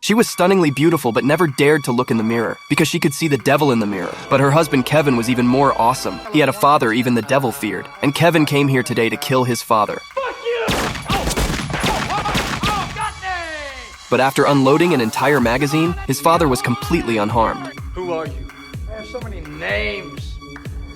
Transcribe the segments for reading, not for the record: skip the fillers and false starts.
She was stunningly beautiful but never dared to look in the mirror because she could see the devil in the mirror. But her husband Kevin was even more awesome. He had a father even the devil feared. And Kevin came here today to kill his father. Fuck you! Got me! But after unloading an entire magazine, his father was completely unharmed. Who are you? I have so many names.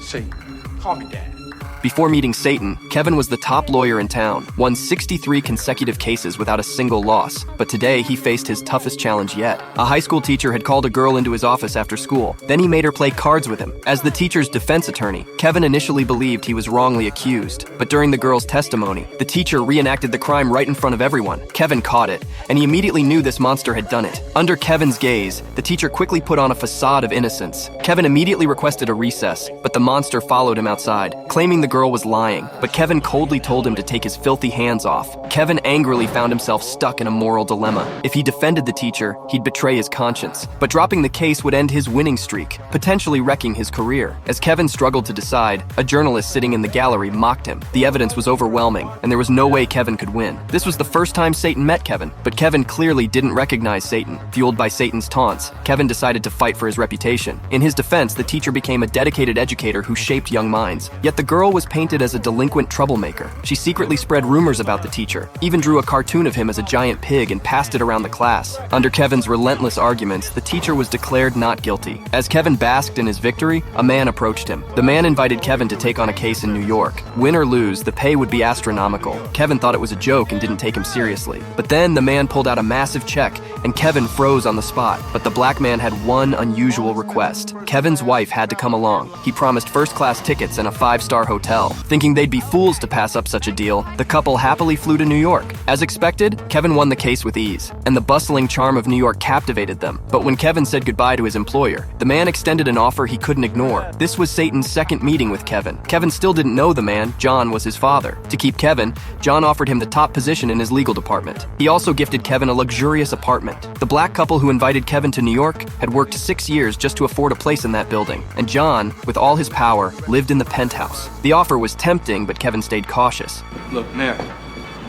Satan. Call me Dad. Before meeting Satan, Kevin was the top lawyer in town, won 63 consecutive cases without a single loss. But today, he faced his toughest challenge yet. A high school teacher had called a girl into his office after school. Then he made her play cards with him. As the teacher's defense attorney, Kevin initially believed he was wrongly accused. But during the girl's testimony, the teacher reenacted the crime right in front of everyone. Kevin caught it, and he immediately knew this monster had done it. Under Kevin's gaze, the teacher quickly put on a facade of innocence. Kevin immediately requested a recess, but the monster followed him outside, claiming the girl was lying, but Kevin coldly told him to take his filthy hands off. Kevin angrily found himself stuck in a moral dilemma. If he defended the teacher, he'd betray his conscience, but dropping the case would end his winning streak, potentially wrecking his career. As Kevin struggled to decide, a journalist sitting in the gallery mocked him. The evidence was overwhelming, and there was no way Kevin could win. This was the first time Satan met Kevin, but Kevin clearly didn't recognize Satan. Fueled by Satan's taunts, Kevin decided to fight for his reputation. In his defense, the teacher became a dedicated educator who shaped young minds. Yet the girl was painted as a delinquent troublemaker. She secretly spread rumors about the teacher, even drew a cartoon of him as a giant pig and passed it around the class. Under Kevin's relentless arguments, the teacher was declared not guilty. As Kevin basked in his victory, a man approached him. The man invited Kevin to take on a case in New York. Win or lose, the pay would be astronomical. Kevin thought it was a joke and didn't take him seriously. But then the man pulled out a massive check, and Kevin froze on the spot. But the black man had one unusual request. Kevin's wife had to come along. He promised first-class tickets and a 5-star hotel. Thinking they'd be fools to pass up such a deal, the couple happily flew to New York. As expected, Kevin won the case with ease, and the bustling charm of New York captivated them. But when Kevin said goodbye to his employer, the man extended an offer he couldn't ignore. This was Satan's second meeting with Kevin. Kevin still didn't know the man. John was his father. To keep Kevin, John offered him the top position in his legal department. He also gifted Kevin a luxurious apartment. The black couple who invited Kevin to New York had worked 6 years just to afford a place in that building, and John, with all his power, lived in the penthouse. The offer was tempting, but Kevin stayed cautious. Look, Mary,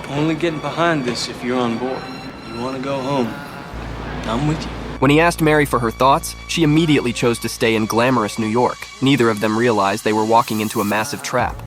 I'm only getting behind this if you're on board. You want to go home, I'm with you. When he asked Mary for her thoughts, she immediately chose to stay in glamorous New York. Neither of them realized they were walking into a massive trap.